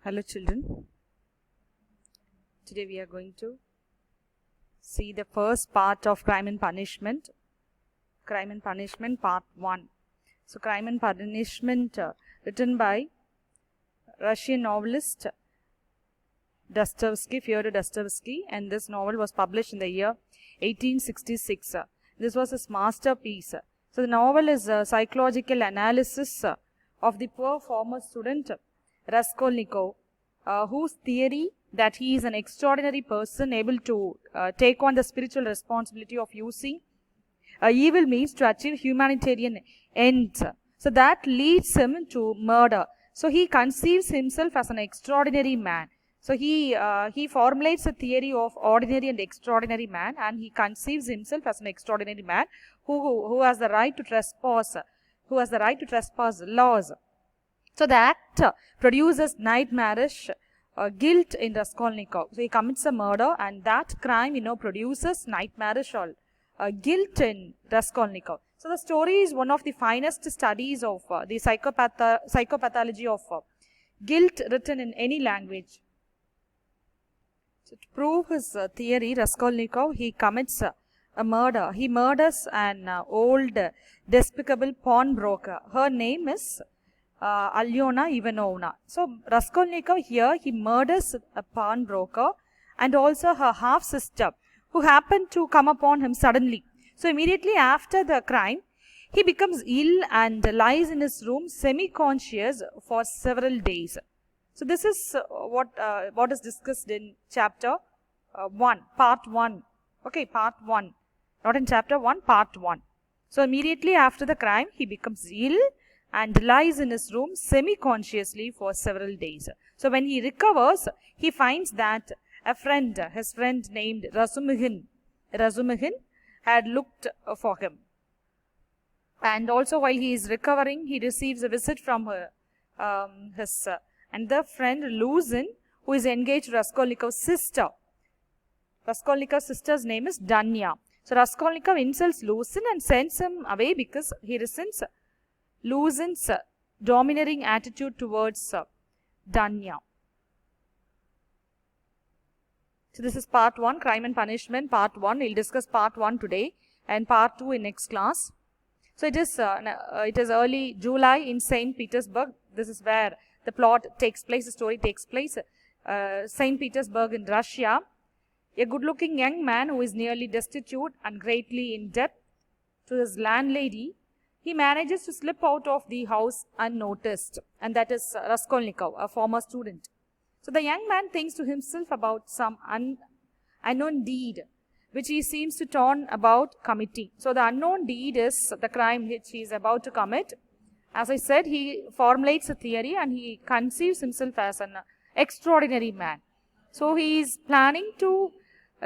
Hello children, today we are going to see the first part of Crime and Punishment part 1. So Crime and Punishment written by Russian novelist Dostoevsky, Fyodor Dostoevsky, and this novel was published in the year 1866. This was his masterpiece. So the novel is a psychological analysis of the poor former student Raskolnikov, whose theory that he is an extraordinary person able to take on the spiritual responsibility of using evil means to achieve humanitarian ends. So that leads him to murder. So he conceives himself as an extraordinary man. So he formulates a theory of ordinary and extraordinary man, and he conceives himself as an extraordinary man who has the right to trespass, laws. So the act produces nightmarish guilt in Raskolnikov. So he commits a murder, and that crime, produces nightmarish guilt in Raskolnikov. So the story is one of the finest studies of the psychopathology of guilt written in any language. So to prove his theory, Raskolnikov, he commits a murder. He murders an old, despicable pawnbroker. Her name is Alyona Ivanovna. So Raskolnikov here, he murders a pawnbroker and also her half-sister, who happened to come upon him suddenly. So immediately after the crime, he becomes ill and lies in his room semi-conscious for several days. So this is what is discussed in chapter 1, part 1. Okay, part 1. Not in chapter 1, part 1. So immediately after the crime, he becomes ill and lies in his room semi-consciously for several days. So when he recovers, he finds that his friend named Razumihin had looked for him. And also while he is recovering, he receives a visit from his another friend, Luzin, who is engaged to Raskolnikov's sister. Raskolnikov's sister's name is Danya. So Raskolnikov insults Luzin and sends him away because he resents Luzin's domineering attitude towards Danya. So this is part 1, Crime and Punishment, part 1. We'll discuss part 1 today and part 2 in next class. So it is early July in St. Petersburg. This is where the plot takes place, the story takes place. St. Petersburg in Russia. A good-looking young man who is nearly destitute and greatly in debt to his landlady, he manages to slip out of the house unnoticed, and that is Raskolnikov, a former student. So the young man thinks to himself about some unknown deed which he seems to turn about committing. So the unknown deed is the crime which he is about to commit. As I said, he formulates a theory and he conceives himself as an extraordinary man. So he is planning to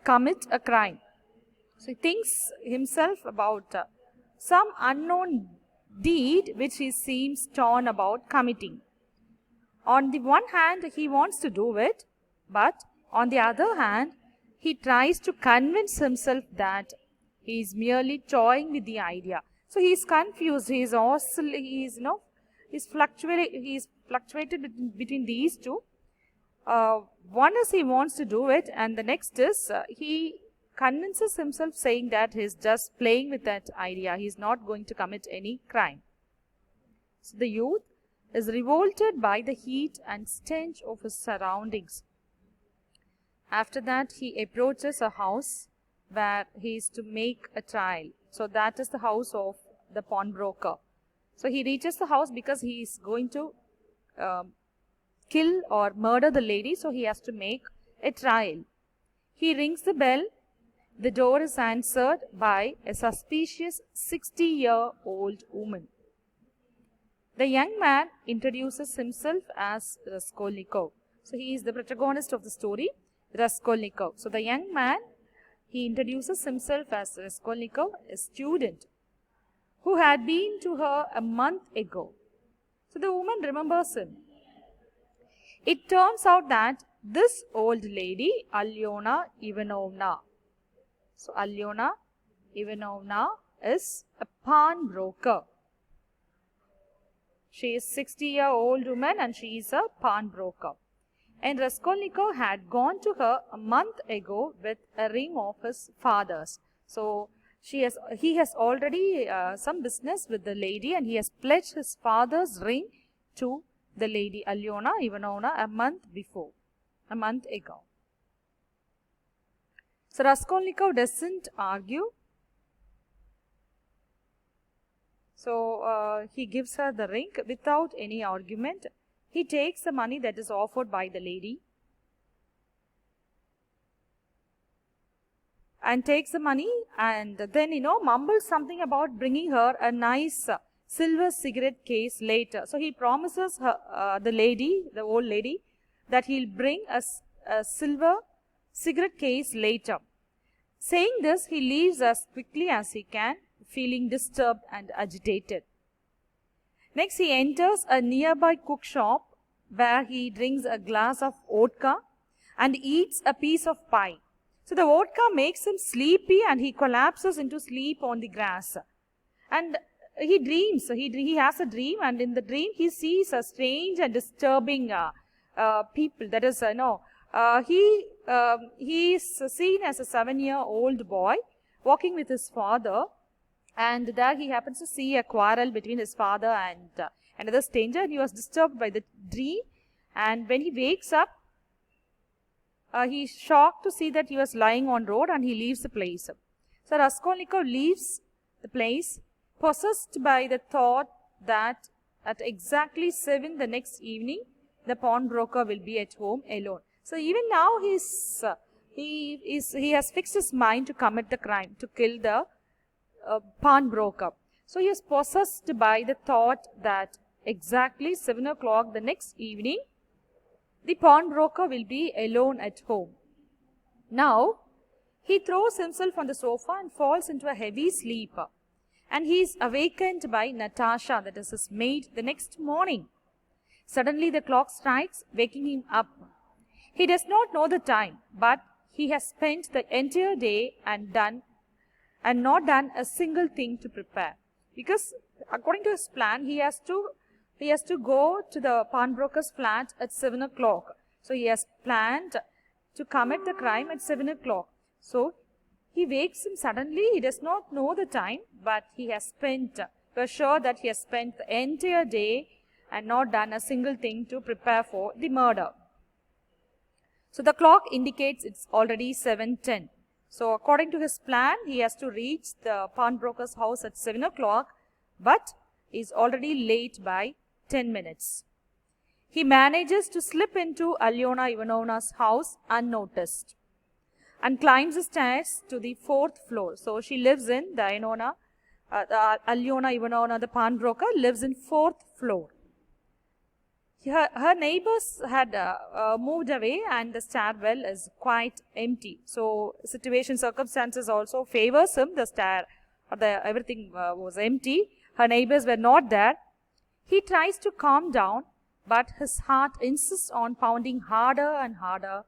commit a crime. So he thinks himself about some unknown deed which he seems torn about committing. On the one hand, he wants to do it, but on the other hand, he tries to convince himself that he is merely toying with the idea. So he is confused. He is fluctuated between these two. One is he wants to do it, and the next is he convinces himself saying that he is just playing with that idea. He is not going to commit any crime. So the youth is revolted by the heat and stench of his surroundings. After that, he approaches a house where he is to make a trial. So that is the house of the pawnbroker. So he reaches the house because he is going to kill or murder the lady. So he has to make a trial. He rings the bell. The door is answered by a suspicious 60-year-old woman. The young man introduces himself as Raskolnikov. So he is the protagonist of the story, Raskolnikov. So the young man, he introduces himself as Raskolnikov, a student who had been to her a month ago. So the woman remembers him. It turns out that this old lady, Alyona Ivanovna. So Alyona Ivanovna is a pawnbroker. She is 60-year-old woman and she is a pawnbroker. And Raskolnikov had gone to her a month ago with a ring of his father's. So he has already some business with the lady, and he has pledged his father's ring to the lady Alyona Ivanovna a month ago. So Raskolnikov doesn't argue. So he gives her the ring without any argument. He takes the money that is offered by the lady and takes the money, and then mumbles something about bringing her a nice silver cigarette case later. So he promises her, the old lady, that he'll bring a silver cigarette case later. Saying this, he leaves as quickly as he can, feeling disturbed and agitated. Next, he enters a nearby cook shop where he drinks a glass of vodka and eats a piece of pie. So the vodka makes him sleepy, and he collapses into sleep on the grass. And he dreams. He has a dream, and in the dream he sees a strange and disturbing people. That is, he is seen as a 7-year-old boy walking with his father, and there he happens to see a quarrel between his father and another stranger, and he was disturbed by the dream. And when he wakes up, he is shocked to see that he was lying on road, and he leaves the place. So Raskolnikov leaves the place, possessed by the thought that at exactly 7 the next evening, the pawnbroker will be at home alone. So even now he has fixed his mind to commit the crime, to kill the pawnbroker. So he is possessed by the thought that exactly 7 o'clock the next evening, the pawnbroker will be alone at home. Now, he throws himself on the sofa and falls into a heavy sleep. And he is awakened by Natasha, that is his maid, the next morning. Suddenly the clock strikes, waking him up. He does not know the time, but he has spent the entire day and not done a single thing to prepare. Because according to his plan, he has to go to the pawnbroker's flat at 7 o'clock. So he has planned to commit the crime at 7 o'clock. So he wakes him suddenly. He does not know the time, but we're sure that he has spent the entire day and not done a single thing to prepare for the murder. So the clock indicates it's already 7:10. So according to his plan, he has to reach the pawnbroker's house at 7 o'clock, but is already late by 10 minutes. He manages to slip into Alyona Ivanovna's house unnoticed and climbs the stairs to the 4th floor. So she lives in Alyona Ivanovna, the pawnbroker, lives in 4th floor. Her neighbors had moved away, and the stairwell is quite empty. So circumstances also favors him. Everything was empty. Her neighbors were not there. He tries to calm down, but his heart insists on pounding harder and harder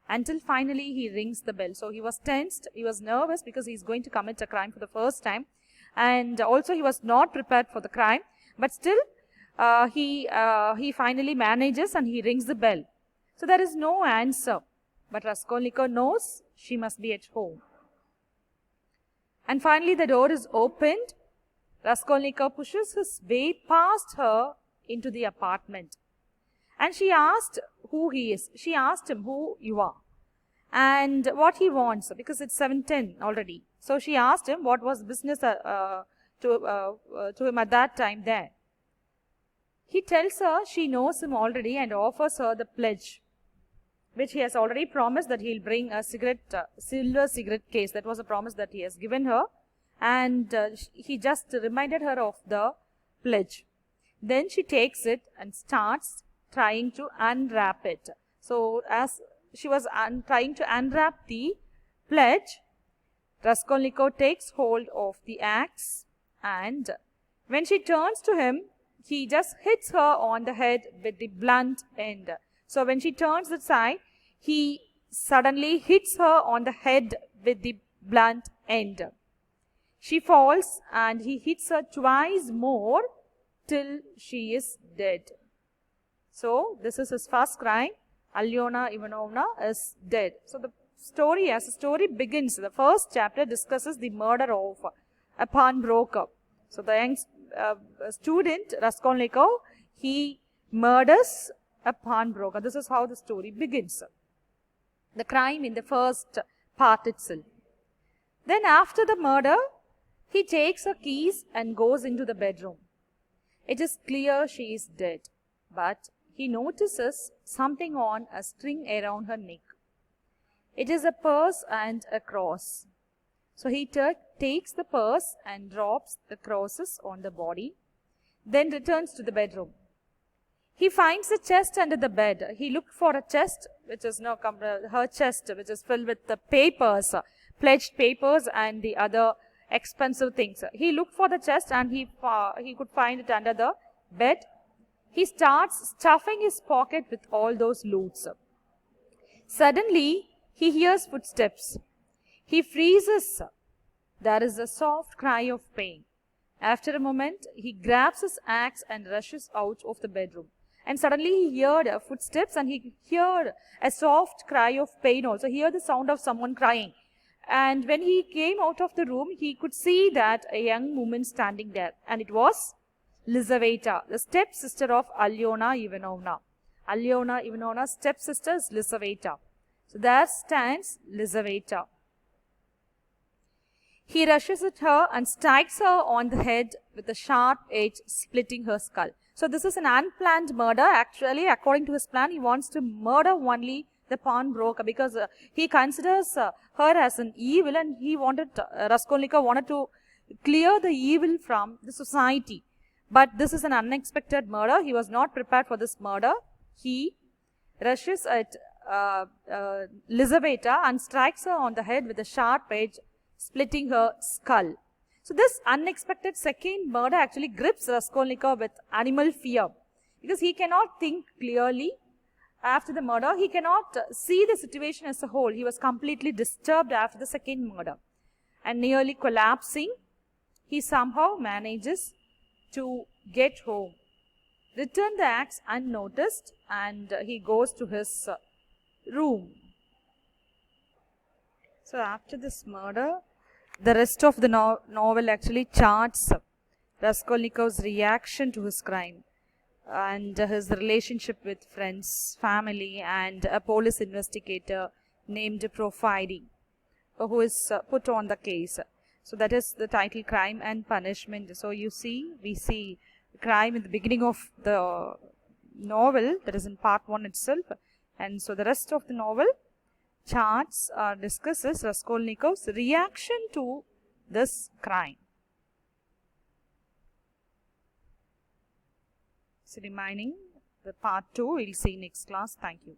until finally he rings the bell. So he was tensed, he was nervous because he's going to commit a crime for the first time, and also he was not prepared for the crime, but still he finally manages and he rings the bell. So there is no answer, but Raskolnikov knows she must be at home. And finally the door is opened. Raskolnikov pushes his way past her into the apartment. And she asked who he is. She asked him who you are and what he wants, because it's 7:10 already. So she asked him what was business to him at that time there. He tells her she knows him already and offers her the pledge, which he has already promised, that he'll bring a silver cigarette case. That was a promise that he has given her. And he just reminded her of the pledge. Then she takes it and starts trying to unwrap it. So as she was trying to unwrap the pledge, Raskolnikov takes hold of the axe, and when she turns to him, he just hits her on the head with the blunt end. So when she turns aside, he suddenly hits her on the head with the blunt end. She falls and he hits her twice more till she is dead. So this is his first crime, Alyona Ivanovna is dead. So the story, as the story begins, the first chapter discusses the murder of a pawnbroker. So the young student Raskolnikov, he murders a pawnbroker. This is how the story begins. The crime in the first part itself. Then after the murder, he takes her keys and goes into the bedroom. It is clear she is dead, but he notices something on a string around her neck. It is a purse and a cross. So he takes the purse and drops the crosses on the body, then returns to the bedroom. He finds a chest under the bed. He looked for a chest, which is now her chest, which is filled with the papers, pledged papers and the other expensive things. He looked for the chest and he could find it under the bed. He starts stuffing his pocket with all those loots. Suddenly, he hears footsteps. He freezes. There is a soft cry of pain. After a moment, he grabs his axe and rushes out of the bedroom. And suddenly he heard footsteps and he heard a soft cry of pain also. He heard the sound of someone crying. And when he came out of the room, he could see that a young woman standing there. And it was Lizaveta, the stepsister of Alyona Ivanovna. Alyona Ivanovna's stepsister is Lizaveta. So there stands Lizaveta. He rushes at her and strikes her on the head with a sharp edge, splitting her skull. So this is an unplanned murder. Actually, according to his plan, he wants to murder only the pawnbroker because he considers her as an evil, and he wanted, Raskolnikov wanted to clear the evil from the society. But this is an unexpected murder. He was not prepared for this murder. He rushes at Lizaveta and strikes her on the head with a sharp edge, splitting her skull. So this unexpected second murder actually grips Raskolnikov with animal fear because he cannot think clearly after the murder. He cannot see the situation as a whole. He was completely disturbed after the second murder. And nearly collapsing, he somehow manages to get home, return the axe unnoticed, and he goes to his room. So after this murder, the rest of the novel actually charts Raskolnikov's reaction to his crime and his relationship with friends, family, and a police investigator named Porfiry, who is put on the case. So that is the title, Crime and Punishment. So we see crime in the beginning of the novel, that is in part 1 itself. And so the rest of the novel charts or discusses Raskolnikov's reaction to this crime. So remaining the part 2 we'll see next class. Thank you.